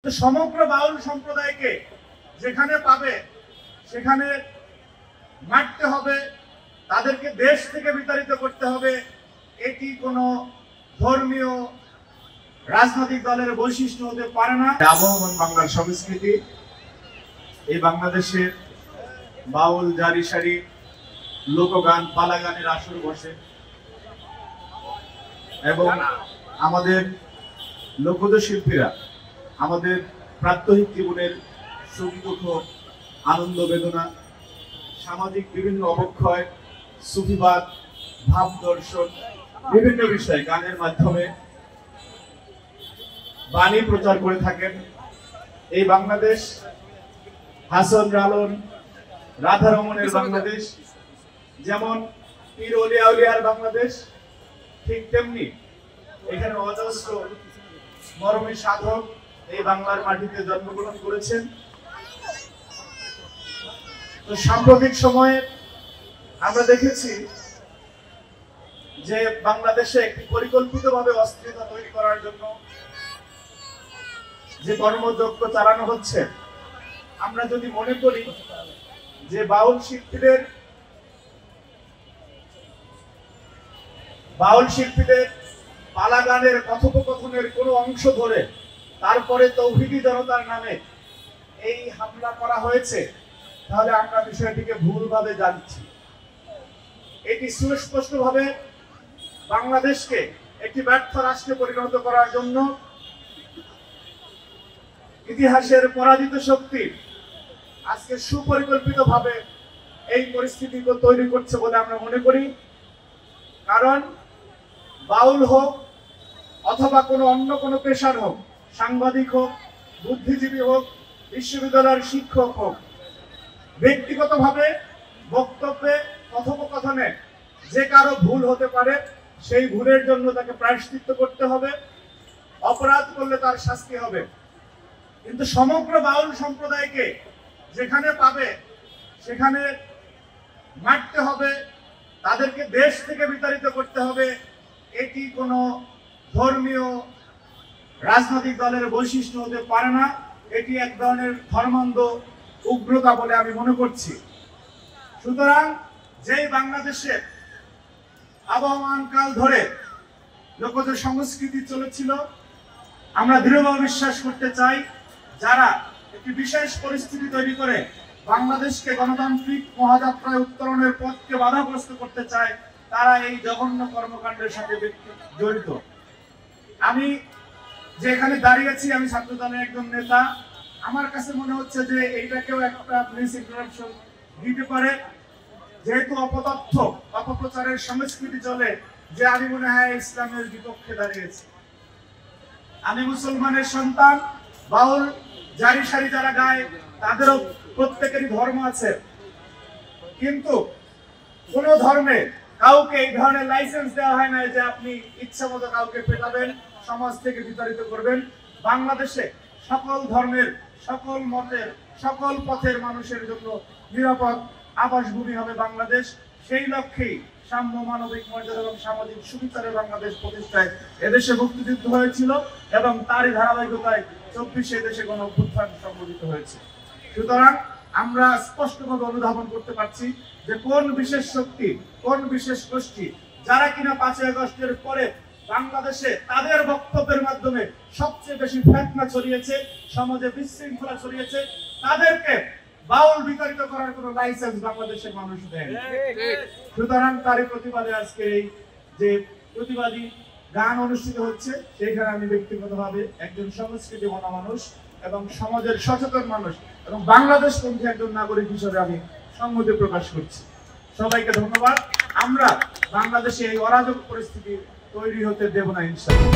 সমগ্র বাউল সম্প্রদায়কে যেখানে পাবে সেখানে মারতে হবে, তাদেরকে দেশ থেকে বিতাড়িত করতে হবে। এটি কোনো ধর্মীয় রাজনৈতিক দলের বৈশিষ্ট্য হতে পারে না। আবহমান বাংলার সংস্কৃতি, এই বাংলাদেশের বাউল জারি সারি লোকগান পালা গানের আসর বসে এবং আমাদের লোকজ শিল্পীরা আমাদের প্রাত্যহিক জীবনের সুখ দুঃখ, আনন্দ বেদনা, সামাজিক বিভিন্ন অবক্ষয়, সুফিবাদ, ভাব দর্শন, বিভিন্ন বিষয়ে গানের মাধ্যমে বাণী প্রচার করে থাকেন। এই বাংলাদেশ হাসন লালন রাধারমণের বাংলাদেশ, যেমন পীর ওলিয়া উলিয়ার বাংলাদেশ, ঠিক তেমনি এখানে অজস্র মরমী সাধক এই বাংলার মাটিতে জন্মগ্রহণ করেছেন। তো সাম্প্রতিক সময়ে আমরা দেখেছি যে বাংলাদেশে একটি পরিকল্পিতভাবে অস্থিরতা তৈরি করার জন্য যে কর্মযজ্ঞ চালানো হচ্ছে। আমরা যদি মনে করি যে বাউল শিল্পীদের পালা গানের কথোপকথনের কোনো অংশ ধরে তারপরে তৌহিদি জনতার নামে এই হামলা করা হয়েছে, তাহলে আমরা বিষয়টিকে ভুলভাবে জানছি। এটি সুস্পষ্টভাবে বাংলাদেশকে একটি ব্যর্থ রাষ্ট্রে পরিণত করার জন্য ইতিহাসের পরাজিত শক্তি আজকে সুপরিকল্পিতভাবে এই পরিস্থিতি তৈরি করছে বলে আমরা মনে করি। কারণ বাউল হোক অথবা অন্য কোনো পেশার হোক, সাংবাদিক হোক, বুদ্ধিজীবী হোক, বিশ্ববিদ্যালয়ের শিক্ষক হোক, ব্যক্তিগতভাবে বক্তব্যে কথোপকথনে যে কারো ভুল হতে পারে, সেই ভুলের জন্য তাকে প্রায়শ্চিত্ত করতে হবে, অপরাধ করলে তার শাস্তি হবে। কিন্তু সমগ্র বাউল সম্প্রদায়কে যেখানে পাবে সেখানে মারতে হবে, তাদেরকে দেশ থেকে বিতাড়িত করতে হবে। এটি কোনো ধর্মীয় রাজনৈতিক দলের বৈশিষ্ট্য হতে পারে না। এটি এক ধরনের ধর্মান্ধ উগ্রতা বলে আমি মনে করছি। সুতরাং যেই বাংলাদেশে আবহমান কাল ধরে লোকজ সংস্কৃতি চলেছিল, আমরা দৃঢ়ভাবে বিশ্বাস করতে চাই যারা একটি বিশেষ পরিস্থিতি তৈরি করে বাংলাদেশকে গণতান্ত্রিক মহাযাত্রায় উত্তরণের পথকে বাধাগ্রস্ত করতে চায়, তারা এই জঘন্য কর্মকাণ্ডের সাথে জড়িত। আমি যে এখানে দাঁড়িয়েছি, আমি ছাত্র দলের একজন নেতা। আমার কাছে মনে হচ্ছে যে এইটাকেও একটা মিস ইন্টারাপশন দিতে পারে, যেহেতু অপতথ্য অপপ্রচারের সংস্কৃতি চলে, যে আমি মনে হয় ইসলামের বিপক্ষে দাঁড়িয়েছি। আমি মুসলমানের সন্তান। বাউল জারি সারি যারা গায় তাদেরও প্রত্যেকেরই ধর্ম আছে, কিন্তু কোন ধর্মে কাউকে এই ধরনের লাইসেন্স দেওয়া হয় না যে আপনি ইচ্ছা মতো কাউকে পেটাবেন, সমাজ থেকে বিতাড়িত করবেন। বাংলাদেশে সকল ধর্মের, সকল মতের, সকল পথের মানুষের জন্য নিরাপদ আবাসভূমি হবে বাংলাদেশ। সেই লক্ষ্যেই সাম্য, মানবিক মর্যাদা এবং সামাজিক সুবিচারের বাংলাদেশ প্রতিষ্ঠায় এদেশে মুক্তিযুদ্ধ হয়েছিল এবং তারই ধারাবাহিকতায় 24 এদেশে গণ-অভ্যুত্থান সংঘটিত হয়েছে। সুতরাং আমরা স্পষ্টভাবে অনুধাবন করতে পারছি যে কোন বিশেষ শক্তি, কোন বিশেষ গোষ্ঠী যারা কিনা 5ই আগস্টের পরে বাংলাদেশে তাদের বক্তব্যের মাধ্যমে সবচেয়ে বেশি ফেতনা ছড়িয়েছে, সমাজে বিশৃঙ্খলা ছড়িয়েছে, তাদেরকে বাউল বিতাড়িত করার কোনো লাইসেন্স বাংলাদেশের মানুষ দেয়। সুতরাং তারই প্রতিবাদে আজকে এই যে প্রতিবাদী গান অনুষ্ঠিত হচ্ছে, সেখানে আমি ব্যক্তিগতভাবে একজন সংস্কৃতি মনা মানুষ এবং সমাজের সচেতন মানুষ এবং বাংলাদেশপন্থী একজন নাগরিক হিসেবে আমি সংহতি প্রকাশ করছি। সবাইকে ধন্যবাদ। আমরা বাংলাদেশে এই অরাজক পরিস্থিতি তৈরি হতে দেব না, ইনশাআল্লাহ।